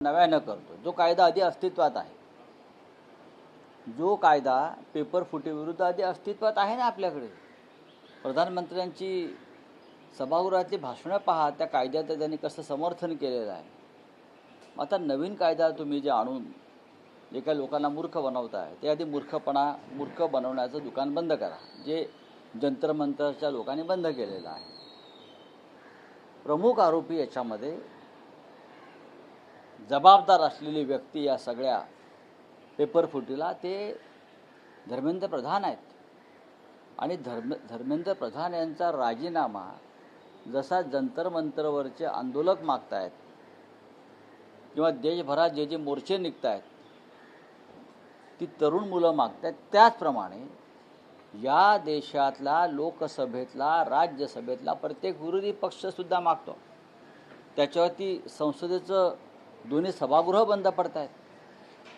नव्यानं करतो जो कायदा आधी अस्तित्वात आहे, जो कायदा पेपर फुटीविरुद्ध आधी अस्तित्वात आहे ना आपल्याकडे. प्रधानमंत्र्यांची सभागृहातली भाषणं पहा, त्या कायद्याचं त्यांनी कसं समर्थन केलेलं आहे. आता नवीन कायदा तुम्ही जे आणून जे काही लोकांना मूर्ख बनवताय, ते आधी मूर्ख बनवण्याचं दुकान बंद करा, जे जंतर मंतरच्या लोकांनी बंद केलेलं आहे. प्रमुख आरोपी याच्यामध्ये जबाबदार असलेली व्यक्ती या सगळ्या पेपर फुटीला ते धर्मेंद्र प्रधान आहेत. आणि धर्मेंद्र प्रधान यांचा राजीनामा जसा जंतर मंतरवरचे आंदोलक मागतायत किंवा देशभरात जे मोर्चे निघतायत ती तरुण मुलं मागतायत, त्याचप्रमाणे या देशातला लोकसभेतला राज्यसभेतला प्रत्येक विरोधी पक्षसुद्धा मागतो. त्याच्यावरती संसदेचं दोन्ही सभागृह बंद पडत आहेत.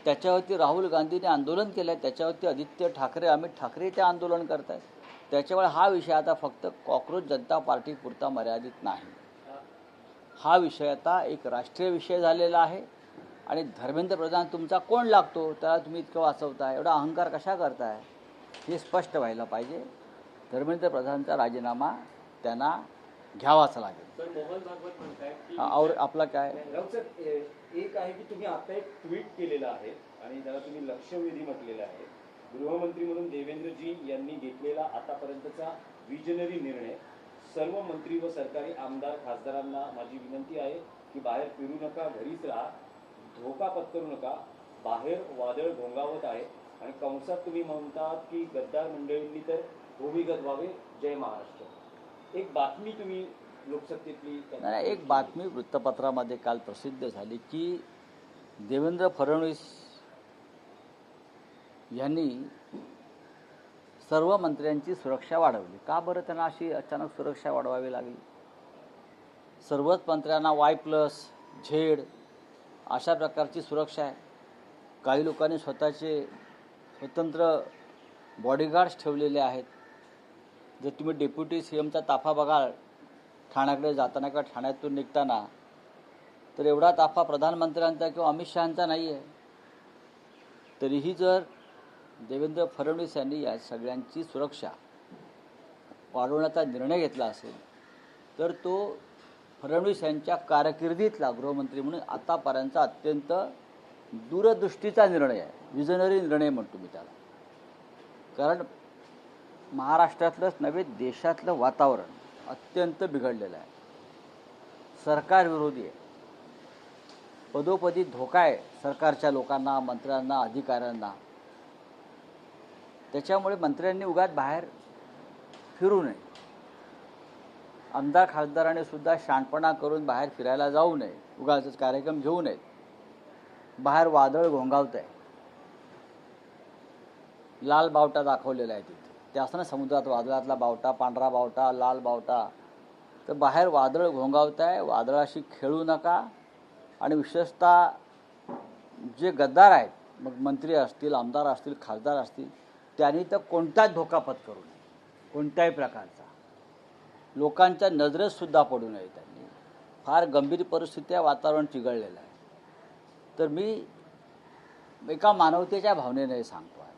त्याच्यावरती राहुल गांधींनी आंदोलन केलं आहे, त्याच्यावरती आदित्य ठाकरे अमित ठाकरे ते आंदोलन करत आहेत. त्याच्यामुळे हा विषय आता फक्त कॉक्रोच जनता पार्टीपुरता मर्यादित नाही. हा विषय आता एक राष्ट्रीय विषय झालेला आहे. आणि धर्मेंद्र प्रधान तुमचा कोण लागतो, त्याला तुम्ही इतकं वाचवताय, एवढा अहंकार कशा करताय, हे स्पष्ट व्हायला पाहिजे. धर्मेंद्र प्रधानचा राजीनामा त्यांना घ्यावाच लागेल. मोहन भागवत म्हणतात और आपला काय एक आहे की तुम्ही आता एक ट्विट केलेलं आहे आणि त्याला तुम्ही लक्षवेधी म्हटलेलं आहे. गृहमंत्री म्हणून देवेंद्रजी यांनी घेतलेला आतापर्यंतचा विजनरी निर्णय. सर्व मंत्री व सरकारी आमदार खासदारांना माझी विनंती आहे की बाहेर फिरू नका, घरीच राहा, धोका पत्करू नका, बाहेर वादळ घोंगावत आहे. आणि कंसात तुम्ही म्हणतात की गद्दार मंडळींनी तर भूमिगत व्हावे, जय महाराष्ट्र. एक बातमी तुम्ही लोकसत्तेतली एक बातमी वृत्तपत्रामध्ये काल प्रसिद्ध झाली की देवेंद्र फडणवीस यांनी सर्व मंत्र्यांची सुरक्षा वाढवली. का बरं त्यांना अशी अचानक सुरक्षा वाढवावी लागली? सर्वच मंत्र्यांना Y+Z अशा प्रकारची सुरक्षा आहे. काही लोकांनी स्वतःचे स्वतंत्र बॉडीगार्ड्स ठेवलेले आहेत. जर तुम्ही डेप्युटी CMचा ताफा बघाल ठाण्याकडे जाताना किंवा ठाण्यातून निघताना, तर एवढा ताफा प्रधानमंत्र्यांचा किंवा अमित शहांचा नाही आहे. तरीही जर देवेंद्र फडणवीस यांनी या सगळ्यांची सुरक्षा वाढवण्याचा निर्णय घेतला असेल तर तो फडणवीस यांच्या कारकिर्दीतला गृहमंत्री म्हणून आतापर्यंतचा अत्यंत दूरदृष्टीचा निर्णय आहे. विजनरी निर्णय म्हणतो मी त्याला. कारण महाराष्ट्रातलंच नव्हे, देशातलं वातावरण अत्यंत बिघडलेलं आहे. सरकार विरोधी आहे. पदोपदी धोका आहे सरकारच्या लोकांना, मंत्र्यांना, अधिकाऱ्यांना. त्याच्यामुळे मंत्र्यांनी उगाच बाहेर फिरू नये. आमदार खासदारांनी सुद्धा शहाणपणा करून बाहेर फिरायला जाऊ नये, उगाच कार्यक्रम घेऊ नयेत. बाहेर वादळ घोंगावत आहे. लाल बावटा दाखवलेला आहे तिथे. ते असं ना समुद्रात वादळातला बावटा, पांढरा बावटा, लाल बावटा. तर बाहेर वादळ घोंगावत आहे, वादळाशी खेळू नका. आणि विशेषतः जे गद्दार आहेत, मग मंत्री असतील, आमदार असतील, खासदार असतील, त्यांनी तर कोणताच धोका पत्करू नये, कोणत्याही प्रकारचा. लोकांच्या नजरेत सुद्धा पडू नये त्यांनी. फार गंभीर परिस्थिती आहे, वातावरण चिघळलेलं आहे. तर मी एका मानवतेच्या भावनेने सांगतो आहे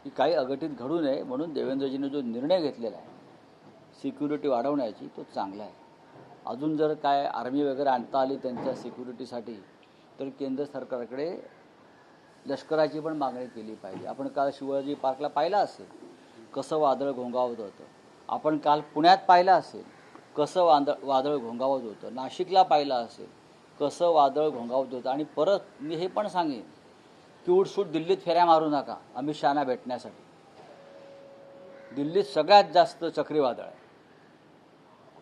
की काही अघटित घडू नये म्हणून देवेंद्रजींनी जो निर्णय घेतलेला आहे सिक्युरिटी वाढवण्याची, तो चांगला आहे. अजून जर काय आर्मी वगैरे आणता आली त्यांच्या सिक्युरिटीसाठी तर केंद्र सरकारकडे लष्कराची पण मागणी केली पाहिजे. आपण काल शिवाजी पार्कला पाहिलं असेल कसं वादळ घोंगावत होतं. आपण काल पुण्यात पाहिलं असेल कसं वादळ घोंगावत होतं. नाशिकला पाहिलं असेल कसं वादळ घोंगावत होतं. आणि परत मी हे पण सांगेन की उठसूट दिल्लीत फेऱ्या मारू नका अमित शहाना भेटण्यासाठी. दिल्लीत सगळ्यात जास्त चक्रीवादळ आहे.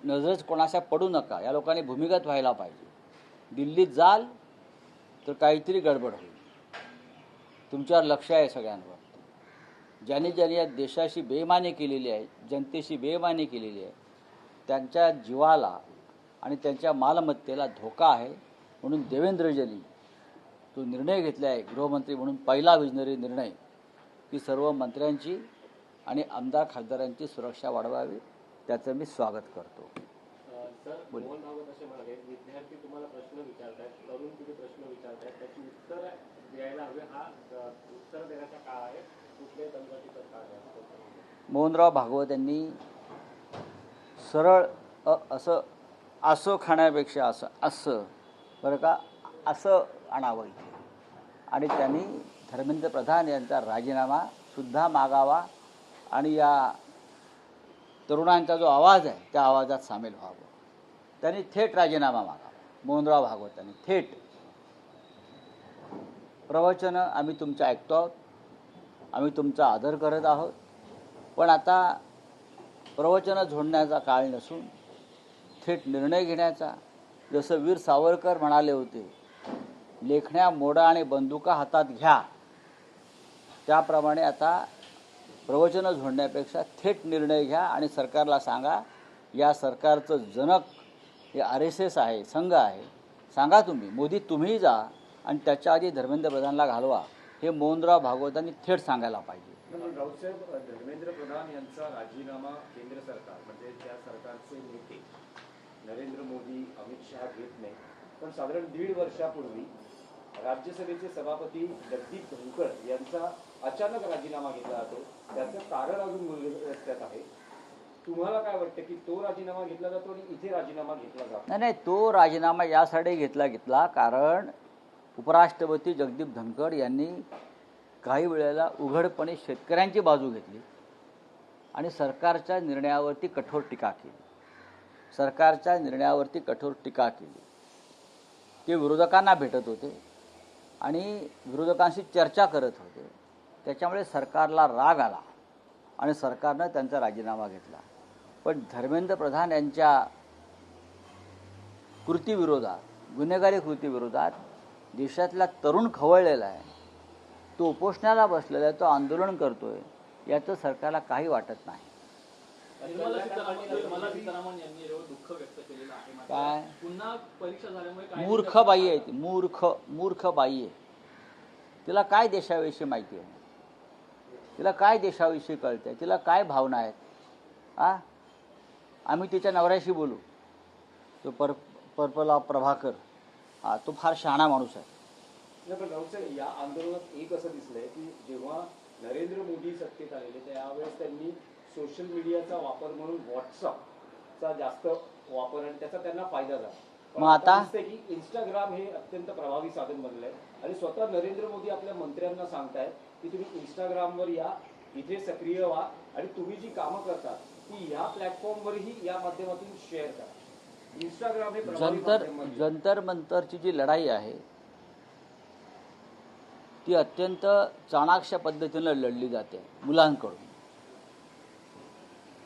नजरेच कोणाच्या पडू नका. या लोकांनी भूमिगत व्हायला पाहिजे. दिल्लीत जाल तर काहीतरी गडबड होईल. तुमच्यावर लक्ष आहे सगळ्यांवर. ज्यांनी या देशाशी बेईमानी केलेली आहे, जनतेशी बेईमानी केलेली आहे, त्यांच्या जीवाला आणि त्यांच्या मालमत्तेला धोका आहे. म्हणून देवेंद्रजींनी तो निर्णय घेतला आहे गृहमंत्री म्हणून, पहिला विजनरी निर्णय, की सर्व मंत्र्यांची आणि आमदार खासदारांची सुरक्षा वाढवावी. त्याचं मी स्वागत करतो. बोल. मोहन भागवत असे म्हणाले, विद्यार्थी तुम्हाला प्रश्न विचारतायत, तरुण पिढी प्रश्न विचारतायत, त्याची उत्तर द्यायला हवे. हा उत्तर देण्याचा काळ आहे, कुठल्याही तंत्राचा काळ आहे. मोहनराव भागवत यांनी सरळ असं खाण्यापेक्षा असं बरं का असं आणावं इथे आणि त्यांनी धर्मेंद्र प्रधान यांचा राजीनामा सुद्धा मागावा आणि या तरुणांचा जो आवाज आहे त्या आवाजात सामील व्हावं. त्यांनी थेट राजीनामा मागावा. मोहनराव भागवत यांनी थेट प्रवचनं आम्ही तुमचं ऐकतो आहोत, आम्ही तुमचा आदर करत आहोत, पण आता प्रवचनं झोडण्याचा काळ नसून थेट निर्णय घेण्याचा, जसं वीर सावरकर म्हणाले होते, लेखण्या मोडा आणि बंदुका हातात घ्या, त्याप्रमाणे आता प्रवचनं झोडण्यापेक्षा थेट निर्णय घ्या आणि सरकारला सांगा या सरकारचं जनक हे RSS आहे, संघ आहे, सांगा तुम्ही, मोदी तुम्ही जा आणि त्याच्या आधी धर्मेंद्र प्रधानला घालवा, हे मोहनराव भागवतांनी थेट सांगायला पाहिजे. राऊतसाहेब, धर्मेंद्र प्रधान यांचा राजीनामा केंद्र सरकार म्हणजे त्या सरकारचे नेते नरेंद्र मोदी, अमित शहा घेत नाही, पण साधारण 1.5 वर्षापूर्वी राज्यसभेचे सभापती जगदीप धनखड यांचा अचानक राजीनामा घेतला जातो. त्याचं कारण अजून मूल्यस्थित आहे. तुम्हाला काय वाटतं की तो राजीनामा घेतला जातो आणि इथे राजीनामा घेतला जातो? नाही, तो राजीनामा यासाठी घेतला कारण उपराष्ट्रपती जगदीप धनखड यांनी काही वेळेला उघडपणे शेतकऱ्यांची बाजू घेतली आणि सरकारच्या निर्णयावरती कठोर टीका केली. ते विरोधकांना भेटत होते आणि विरोधकांशी चर्चा करत होते. त्याच्यामुळे सरकारला राग आला आणि सरकारनं त्यांचा राजीनामा घेतला. पण धर्मेंद्र प्रधान यांच्या कृतीविरोधात, गुन्हेगारी कृतीविरोधात देशातला तरुण खवळलेला आहे, तो उपोषणाला बसलेला आहे, तो आंदोलन करतोय, याचं सरकारला काही वाटत नाही. निर्मला सीतारामन यांनी यावर दुःख व्यक्त केलेलं आहे. काय पुन्हा परीक्षा झाल्यामुळे मूर्ख बाई आहे ती, मूर्ख बाई आहे. तिला काय देशाविषयी माहिती आहे, तिला काय देशाविषयी कळते, तिला काय भावना आहेत. आम्ही तिच्या नवऱ्याशी बोलू, तो पर्पला प्रभाकर, तो फार शहाणा माणूस आहे. पण राऊतसाहेब, या आंदोलनात एक असं दिसलंय की जेव्हा नरेंद्र मोदी सत्तेत आलेले त्यावेळेस त्यांनी सोशल मीडियाचा वापर म्हणून व्हॉट्सअपचा जास्त वापर आणि त्याचा त्यांना फायदा झाला. मग आता दिसतंय की इंस्टाग्राम हे अत्यंत प्रभावी साधन बनलंय आणि स्वतः नरेंद्र मोदी आपल्या मंत्र्यांना सांगतायत की तुम्ही इंस्टाग्रामवर या, इथे सक्रिय व्हा आणि तुम्ही जी कामं करता ती या प्लॅटफॉर्मवरही या माध्यमातून शेअर करा. इंस्टाग्राम हे जंतर मंतरची जी लढाई आहे ती अत्यंत चाणाक्ष पद्धतीनं लढली जाते मुलांकडून.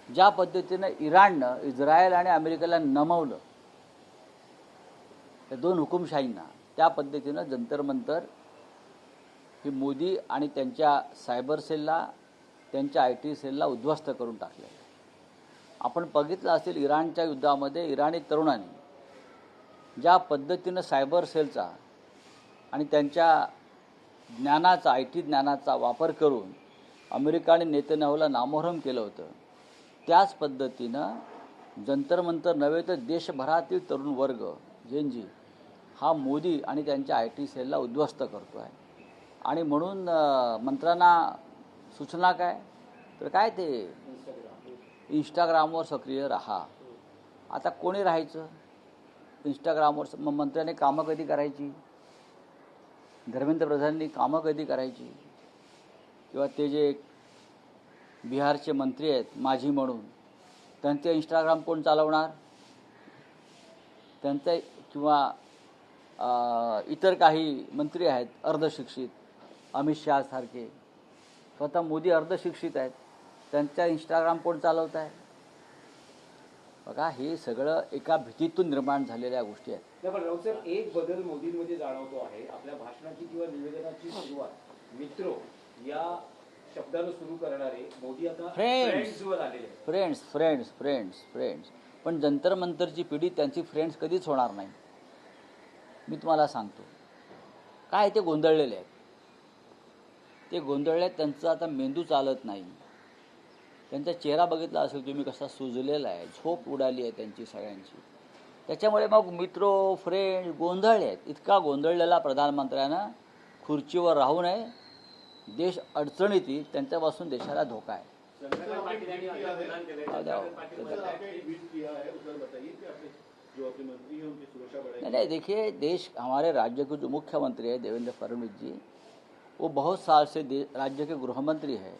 ज्या पद्धतीनं इराणनं इस्रायल आणि अमेरिकेला नमवलं, त्या 2 हुकुमशाहींना, त्या पद्धतीनं जंतर मंतर ही मोदी आणि त्यांच्या सायबर सेलला, त्यांच्या IT सेलला उद्ध्वस्त करून टाकले. आपण बघितलं असेल इराणच्या युद्धामध्ये इराणी तरुणांनी ज्या पद्धतीनं सायबर सेलचा आणि त्यांच्या ज्ञानाचा, IT ज्ञानाचा वापर करून अमेरिका आणि नेतन्याहूला नामोहरम केलं होतं, त्याच पद्धतीनं जंतर मंतर नव्हे तर देशभरातील तरुण वर्ग जेनजी हा मोदी आणि त्यांच्या IT सेलला उद्ध्वस्त करतो आहे. आणि म्हणून मंत्र्यांना सूचना काय तर काय ते इंस्टाग्रामवर सक्रिय राहा. आता कोणी राहायचं इंस्टाग्रामवर? मग मंत्र्यांनी कामं कधी करायची, धर्मेंद्र प्रधानांनी कामं कधी करायची? किंवा ते जे बिहारचे मंत्री आहेत माझी म्हणून, त्यांचे इंस्टाग्राम कोण चालवणार? त्यांचे किंवा इतर काही मंत्री आहेत अर्धशिक्षित, अमित शहा सारखे, स्वतः मोदी अर्धशिक्षित आहेत, त्यांचा इंस्टाग्राम कोण चालवत आहे? बघा, हे सगळं एका भीतीतून निर्माण झालेल्या गोष्टी आहेत. नाही, पण राऊतसाहेब, एक बदल मोदींमध्ये जाणवतो आहे. आपल्या भाषणाची किंवा निवेदनाची सुरुवात मित्रो या शब्दानं सुरू करणारे मोदी आता फ्रेंड्सवर आलेले आहेत. फ्रेंड्स. पण जंतर मंतरची पिढी त्यांची फ्रेंड्स कधीच होणार नाही. मी तुम्हाला सांगतो काय, ते गोंधळलेले आहेत. त्यांचं आता मेंदू चालत नाही. त्यांचा चेहरा बघितला असेल तुम्ही कसा सुजलेला आहे, झोप उडाली आहे त्यांची सगळ्यांची. त्याच्यामुळे मग मित्र फ्रेंड गोंधळले आहेत. इतका गोंधळलेला प्रधानमंत्र्यांना खुर्चीवर राहू नये. देश अडचणीत येईल, त्यांच्यापासून देशाला धोका आहे. चंद्रकांत पाटील यांनी असं विधान केलंय. चंद्रकांत पाटील म्हणतात की नहीं, देखिए, देश हमारे राज्य के जो मुख्यमंत्री है देवेंद्र फडणवीस जी, वो बहुत साल से राज्य के गृह मंत्री है,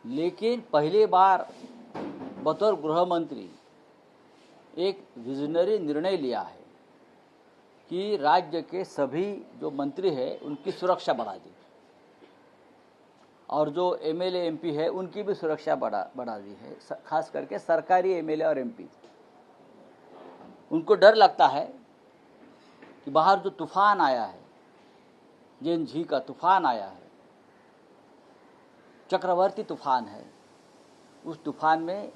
लेकिन पहली बार बतौर गृह मंत्री एक विजनरी निर्णय लिया है कि राज्य के सभी जो मंत्री हैं उनकी सुरक्षा बढ़ा दी, और जो एमएलए एमपी है उनकी भी सुरक्षा बढ़ा दी है। खास करके सरकारी एमएलए और एमपी, उनको डर लगता है कि बाहर जो तूफान आया है, जेन झी का तूफान आया है, चक्रवर्ती तूफान है, उस तूफान में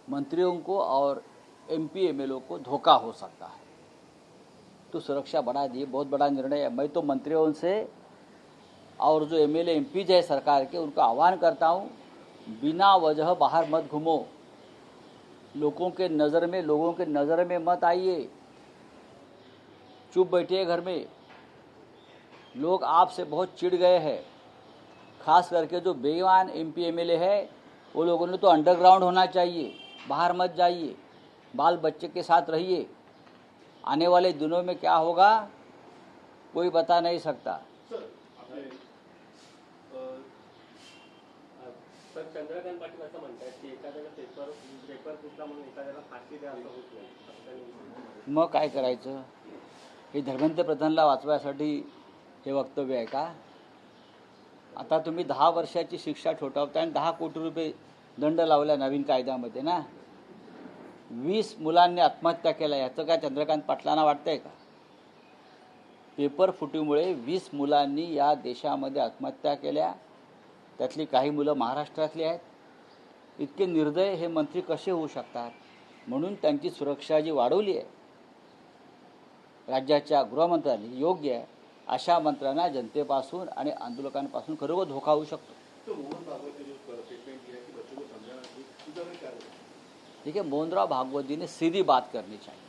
मंत्रियों को और एमपी एमएलए को धोखा हो सकता है, तो सुरक्षा बढ़ा दी। बहुत बड़ा निर्णय है। मैं तो मंत्रियों से और जो एमएलए एमपी है सरकार के, उनको आह्वान करता हूँ, बिना वजह बाहर मत घूमो, लोगों के नज़र में मत आइए, चुप बैठिए घर में। लोग आपसे बहुत चिढ़ गए हैं, खास करके जो बेईमान एमपी एमएलए है, वो लोगों ने तो अंडरग्राउंड होना चाहिए, बाहर मत जाइए, बाल बच्चे के साथ रहिए। आने वाले दिनों में क्या होगा कोई बता नहीं सकता। तर चंद्रकांत पाटील असं म्हणतात की एखाद्याला पेपर फुटला म्हणून एखाद्याला फाशी द्या असं होत नाही। मग काय करायचं? हे धर्मेंद्र प्रधानला वाचवायसाठी हे वक्तव्य आहे का? आता तुम्ही 10 वर्षाची शिक्षा ठोठावताय आणि 10 कोटी रुपये दंड लावला नवीन कायद्यामध्ये ना। 20 मुलांनी आत्महत्या केल्या, याचं काय चंद्रकांत पाटलांना वाटतंय का? पेपर फुटीमुळे 20 मुलांनी या देशामध्ये आत्महत्या केल्या, त्यातली काही मुलं महाराष्ट्रातली आहेत। इतके निर्दय हे मंत्री कसे होऊ शकतात? म्हणून त्यांची सुरक्षा जी वाढवली आहे राज्याच्या गृहमंत्र्यांनी, योग्य आहे। अशा मंत्र्यांना जनतेपासून आणि आंदोलकांपासून खरोखर धोका होऊ शकतो। ठीक है, मोहनराव भागवत जी ने सीधी बात करनी चाहिए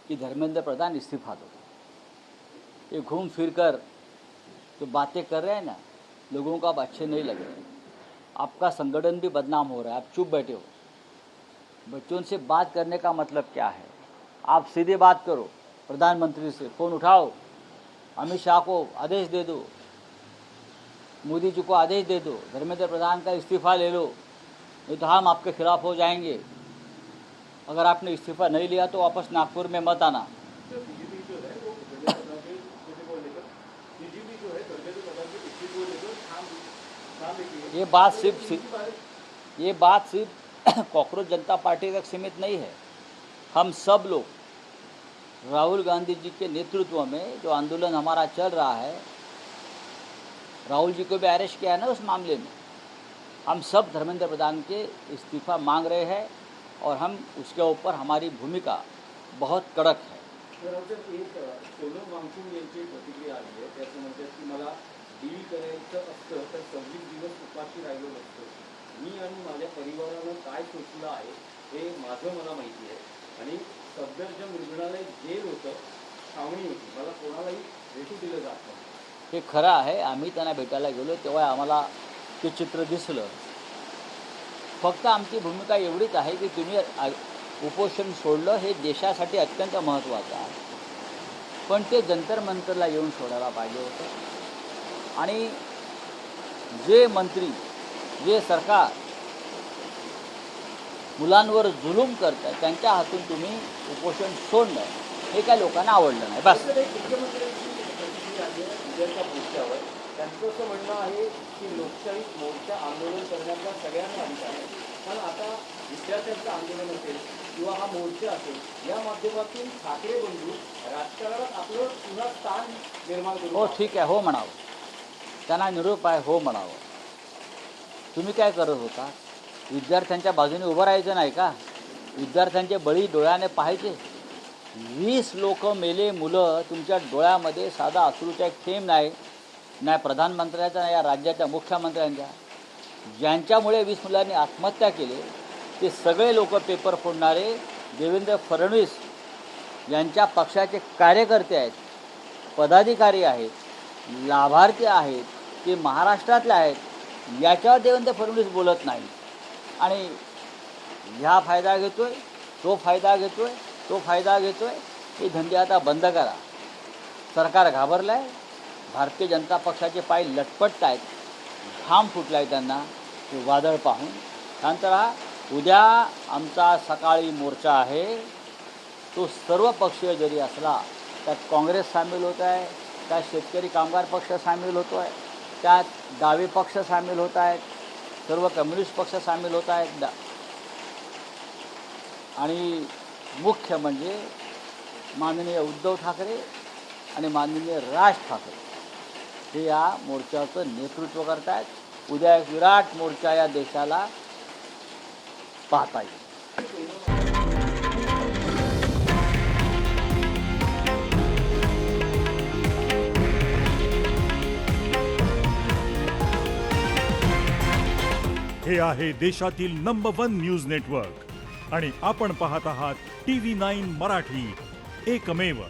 कि धर्मेंद्र प्रधान इस्तीफा दो। ये घूम फिर कर जो बातें कर रहे हैं ना, लोगों को अब अच्छे नहीं लग रहे। आपका संगठन भी बदनाम हो रहा है, आप चुप बैठे हो। बच्चों से बात करने का मतलब क्या है? आप सीधे बात करो, प्रधानमंत्री से फ़ोन उठाओ, अमित शाह को आदेश दे दो, मोदी जी को आदेश दे दो, धर्मेंद्र प्रधान का इस्तीफा ले लो, नहीं तो हम आपके खिलाफ हो जाएंगे। अगर आपने इस्तीफा नहीं लिया तो वापस नागपुर में मत आना। ये बात सिर्फ कॉकरोच जनता पार्टी तक सीमित नहीं है। हम सब लोग राहुल गांधी जी के नेतृत्व में जो आंदोलन हमारा चल रहा है, राहुल जी को भी अरेस्ट किया है ना उस मामले में, हम सब धर्मेंद्र प्रधान के इस्तीफा मांग रहे हैं और हम उसके ऊपर हमारी भूमिका बहुत कड़क है। सोनम वांगचुक यांची प्रतिक्रिया आली आहे, त्याचं म्हणतात की मला डील करायचं असतं तर 26 दिवस उपाशी राहिलो नसतो। मी आणि माझ्या परिवारानं काय सोचलं आहे हे माझं मला माहिती आहे, आणि सफदरजंग रुग्णालय जेल होतं, छावणी होती, मला कोणालाही भेटू दिलं जात नाही। हे खरं आहे। आम्ही त्यांना भेटायला गेलो तेव्हा आम्हाला ते चित्र दिसलं। फक्त आमची भूमिका एवढीच आहे की तुम्ही उपोषण सोडलं, हे देशासाठी अत्यंत महत्त्वाचं आहे, पण ते जंतर मंतरला येऊन सोडायला पाहिजे होतं। आणि जे मंत्री, जे सरकार मुलांवर जुलूम करतात, त्यांच्या हातून तुम्ही उपोषण सोडणं हे काय लोकांना आवडलं नाही। बस त्यांचं असं म्हणणं आहे की लोकशाही मोर्चा आंदोलन करण्याचा सगळ्यांना अधिकार आहे, पण आता विद्यार्थ्यांचं आंदोलन असेल किंवा हा मोर्चा असेल, या माध्यमातून ठाकरे बंधू राजकारणात आपलं पुन्हा स्थान निर्माण करू। हो, ठीक आहे, हो म्हणावं, त्यांना निरोप आहे, हो म्हणावं। तुम्ही काय करत होता? विद्यार्थ्यांच्या बाजूने उभं राहायचं नाही का? विद्यार्थ्यांचे बळी डोळ्याने पाहायचे। 20 लोक मेले, मुलं, तुमच्या डोळ्यामध्ये साधा अश्रूचा एक थेंब नाही, नाही प्रधानमंत्र्याचा, नाही या राज्याच्या मुख्यमंत्र्यांच्या, ज्यांच्यामुळे 20 मुलांनी आत्महत्या केली, ते सगळे लोक पेपर फोडणारे देवेंद्र फडणवीस यांच्या पक्षाचे कार्यकर्ते आहेत, पदाधिकारी आहेत, लाभार्थी आहेत, ते महाराष्ट्रातले आहेत. याच्यावर देवेंद्र फडणवीस बोलत नाही आणि ह्या फायदा घेतोय, तो फायदा घेतोय, तो फायदा घेतोय. हे धंदे आता बंद करा. सरकार घाबरलं आहे. भारतीय जनता पक्षाचे पाय लटपटत आहेत, घाम फुटला आहे त्यांना ते वादळ पाहून. शांत राहा. उद्या आमचा सकाळी मोर्चा आहे. तो सर्व पक्षीय जरी असला, त्यात काँग्रेस सामील होत आहे, त्यात शेतकरी कामगार पक्ष सामील होतो आहे, त्यात डावे पक्ष सामील होत आहेत, सर्व कम्युनिस्ट पक्ष सामील होत आहेत आणि मुख्य म्हणजे माननीय उद्धव ठाकरे आणि माननीय राज ठाकरे हे या मोर्चाचं नेतृत्व करत आहेत. उद्या एक विराट मोर्चा या देशाला पाहता येईल. हे आहे देशातील नंबर 1 न्यूज नेटवर्क आणि आपण पाहत आहात TV9 मराठी, एकमेव.